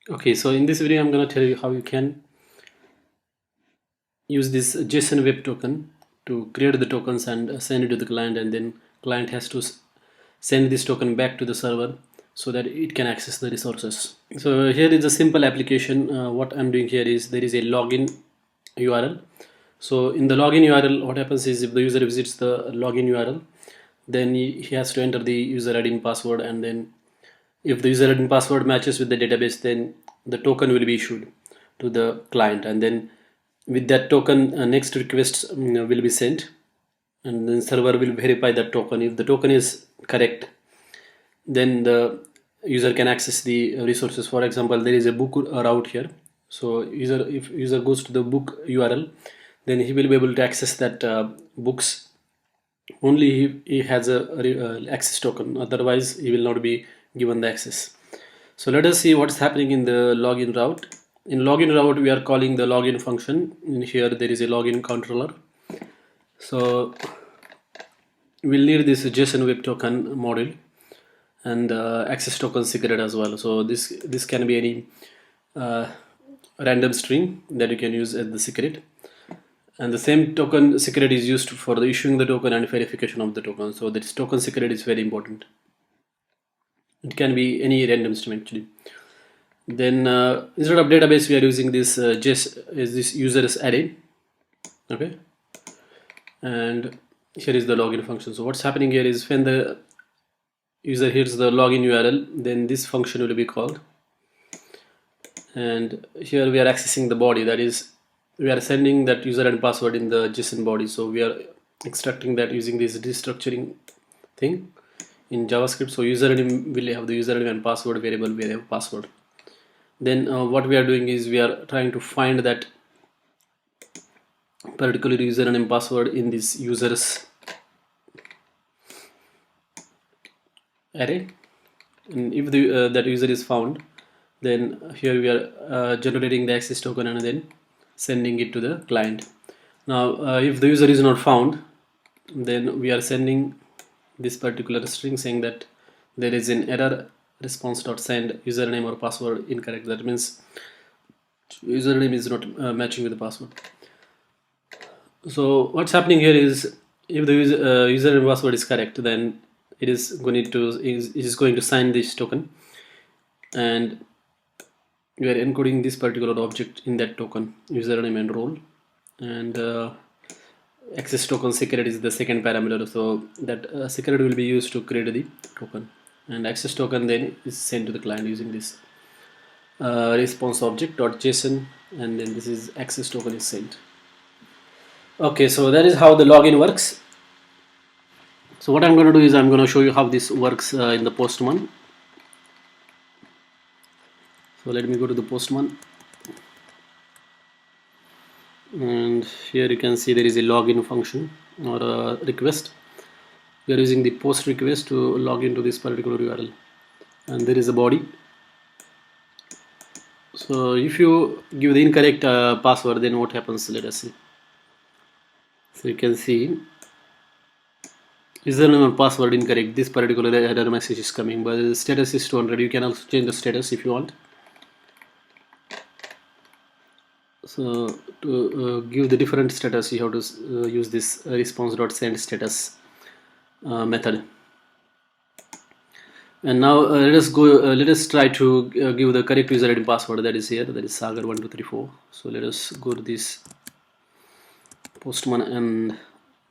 Okay, so in this video, I'm going to tell you how you can use this JSON web token to create the tokens and send it to the client, and then client has to send this token back to the server so that it can access the resources. So here is a simple application. What I'm doing here is there is a login URL. So in the login URL, what happens is if the user visits the login URL, then he has to enter the user ID and password, and then if the user ID and password matches with the database, then the token will be issued to the client, and then with that token next request will be sent, and then server will verify that token. If the token is correct, then the user can access the resources. For example, there is a book route here, so if user goes to the book URL, then he will be able to access that books only he has a access token, otherwise he will not be given the access. So let us see what's happening in the login route. In login route, we are calling the login function. In here there is a login controller, so we'll need this JSON web token module and access token secret as well. So this can be any uh, random string that you can use as the secret, and the same token secret is used for the issuing the token and verification of the token. So this token secret is very important. It can be any random string actually. Then instead of database, we are using this this users array. Okay, and here is the login function. So what's happening here is when the user hears the login URL, then this function will be called, and here we are accessing the body, that is we are sending that user and password in the JSON body. So we are extracting that using this destructuring thing in JavaScript. So username will have the username and password variable will have password. Then what we are doing is we are trying to find that particular username and password in this users array, and if the that user is found, then here we are generating the access token and then sending it to the client. Now if the user is not found, then we are sending this particular string saying that there is an error, response.send username or password incorrect. That means username is not matching with the password. So what's happening here is if the username password is correct, then it is going to sign this token, and we are encoding this particular object in that token, username and role, and access token secret is the second parameter. So that secret will be used to create the token, and access token then is sent to the client using this response object dot JSON, and then this is access token is sent. Okay, so that is how the login works. So what I'm going to do is I'm going to show you how this works in the Postman. So let me go to the Postman, and here you can see there is a login function or a request. We are using the post request to log into this particular URL, and there is a body. So if you give the incorrect password, then what happens? Let us see. So you can see username and password incorrect. This particular error message is coming, but the status is 200. You can also change the status if you want. So to give the different status, you have to use this response.send status method. And now let us try to give the correct user ID password, that is here, that is Sagar1234. So let us go to this Postman and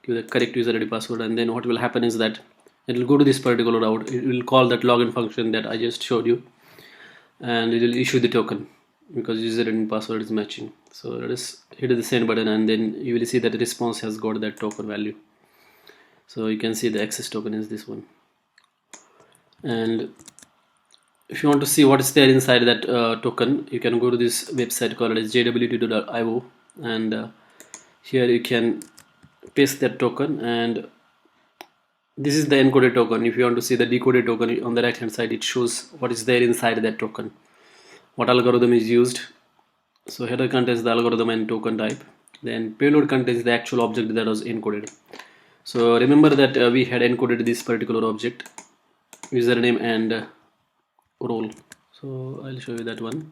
give the correct user ID password, and then what will happen is that it will go to this particular route. It will call that login function that I just showed you, and it will issue the token because user ID password is matching. So let us hit the send button, and then you will see that the response has got that token value. So you can see the access token is this one. And if you want to see what is there inside that token, you can go to this website called as jwt.io, and here you can paste that token, and this is the encoded token. If you want to see the decoded token, on the right hand side it shows what is there inside that token, what algorithm is used. So header contains the algorithm and token type, then payload contains the actual object that was encoded. So remember that we had encoded this particular object, username and role. So I'll show you that one.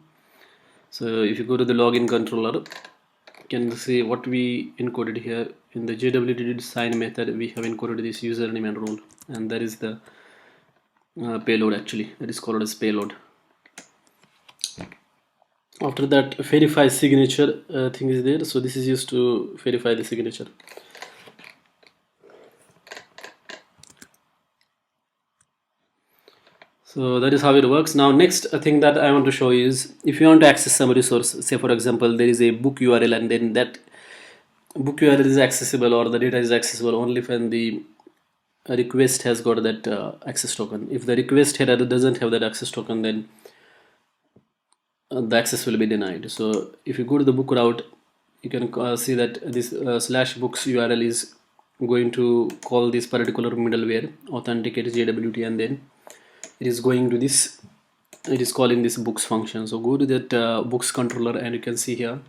So if you go to the login controller, you can see what we encoded here. In the JWT sign method, we have encoded this username and role, and that is the payload. Actually, that is called as payload. After that, verify signature thing is there, so this is used to verify the signature. So that is how it works. Now next thing that I want to show is, if you want to access some resource, say for example there is a book URL, and then that book URL is accessible or the data is accessible only when the request has got that access token. If the request header doesn't have that access token, then the access will be denied. So if you go to the book route, you can see that this /books URL is going to call this particular middleware authenticate JWT, and then it is going to this, it is calling this books function. So go to that books controller, and you can see here.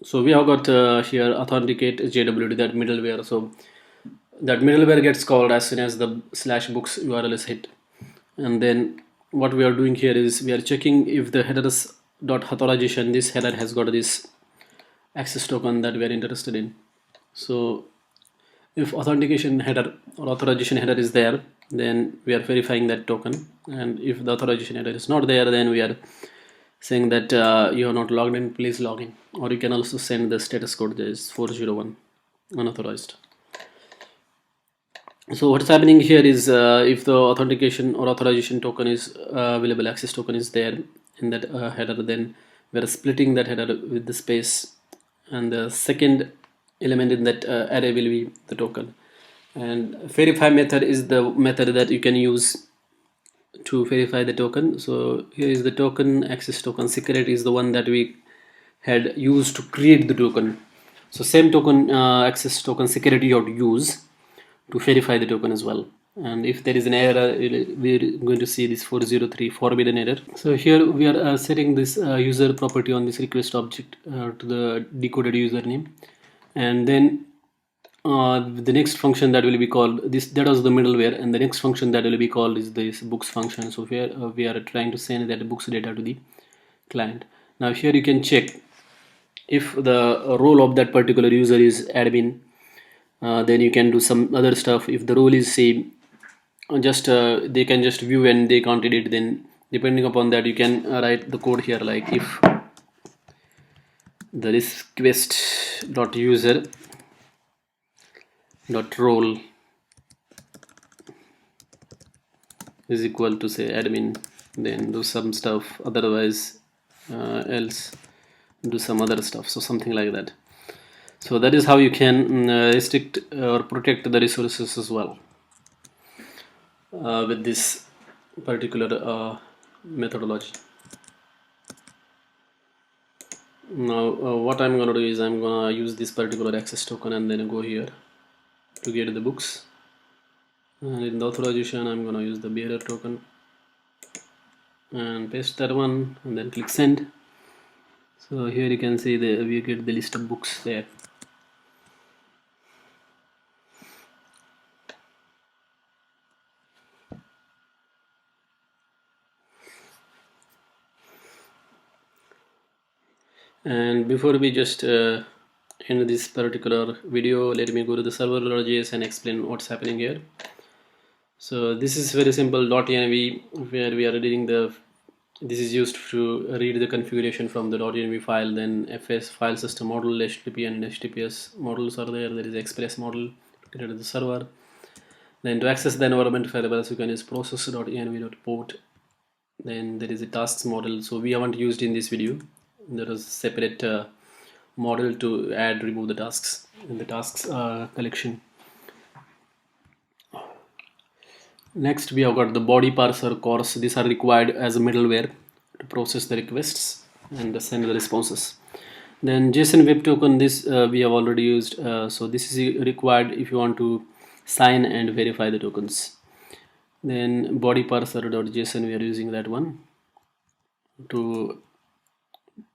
So we have got here authenticate JWT, that middleware. So that middleware gets called as soon as the /books URL is hit. And then what we are doing here is we are checking if the headers dot authorization, this header has got this access token that we are interested in. So if authentication header or authorization header is there, then we are verifying that token, and if the authorization header is not there, then we are saying that you are not logged in, please log in. Or you can also send the status code, that is 401 unauthorized. So what's happening here is if the authentication or authorization token is available, access token is there in that header, then we are splitting that header with the space, and the second element in that array will be the token. And verify method is the method that you can use to verify the token. So here is the token, access token, secret is the one that we had used to create the token. So same token, access token, security you have to use to verify the token as well. And if there is an error, we're going to see this 403 forbidden error. So here we are setting this user property on this request object to the decoded username, and then the next function that will be called, this, that was the middleware, and the next function that will be called is this books function. So here we are trying to send that books data to the client. Now here you can check if the role of that particular user is admin, then you can do some other stuff. If the role is same, just they can just view and they can't edit, then depending upon that you can write the code here, like if the request dot user dot role is equal to say admin, then do some stuff, otherwise else do some other stuff. So something like that. So that is how you can restrict or protect the resources as well with this particular methodology. Now what I'm gonna do is I'm gonna use this particular access token and then go here to get the books, and in the authorization I'm gonna use the bearer token and paste that one, and then click send. So here you can see we get the list of books there. And before we just end this particular video, let me go to the server.js and explain what's happening here. So this is very simple .env, where we are reading the, this is used to read the configuration from the .env file. Then fs file system model, HTTP and HTTPS models are there. There is express model to get to the server. Then to access the environment variables, you can use process.env.port. Then there is a tasks model. So we haven't used in this video. There is a separate model to add, remove the tasks in the tasks collection. Next we have got the body parser cores. These are required as a middleware to process the requests and send the responses. Then JSON web token, this we have already used, so this is required if you want to sign and verify the tokens. Then body parser.json, we are using that one to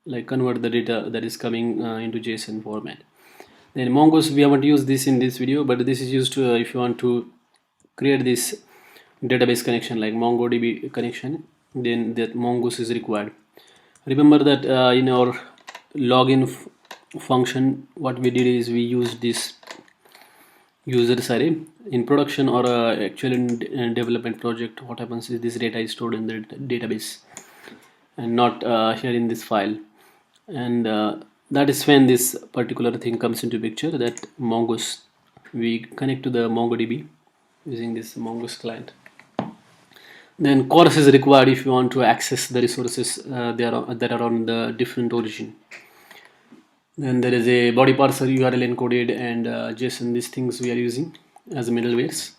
like convert the data that is coming into JSON format. Then Mongoose, we haven't used this in this video, but this is used to if you want to create this database connection like MongoDB connection. then that mongoose is required. Remember that in our login function, what we did is we used this users array in production, or actually in development project. What happens is this data is stored in the database and not here in this file, and that is when this particular thing comes into picture, that mongoose. We connect to the MongoDB using this mongoose client. Then CORS is required if you want to access the resources that are on the different origin. Then there is a body parser URL encoded, and JSON. These things we are using as middlewares.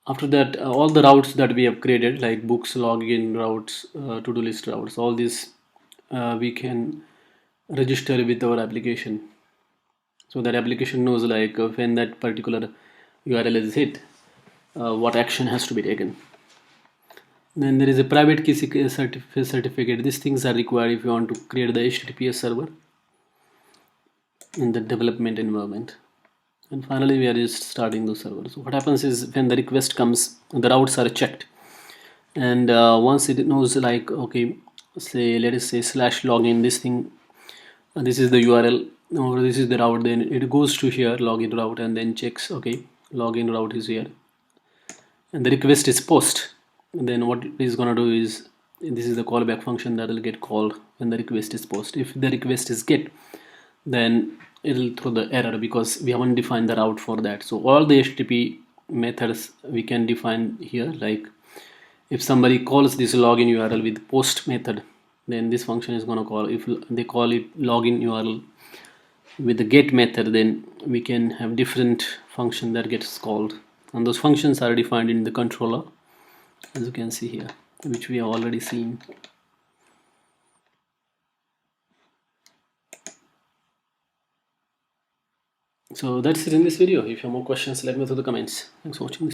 After that, all the routes that we have created, like books, login routes, to-do list routes, all these we can register with our application, so that application knows, like when that particular URL is hit, what action has to be taken. Then there is a private key certificate. These things are required if you want to create the HTTPS server in the development environment. And finally, we are just starting those servers. So what happens is, when the request comes, the routes are checked, and once it knows, like, okay, say, let us say /login, this thing, this is the URL, or this is the route, then it goes to here, login route, and then checks, okay, login route is here, and the request is post. And then what it is going to do is, this is the callback function that will get called when the request is post. If the request is get, then it'll throw the error because we haven't defined the route for that. So all the HTTP methods we can define here, like if somebody calls this login URL with post method, then this function is going to call. If they call it login URL with the get method, then we can have different function that gets called, and those functions are defined in the controller, as you can see here, which we have already seen. So that's it in this video. If you have more questions, let me know through the comments. Thanks for watching this.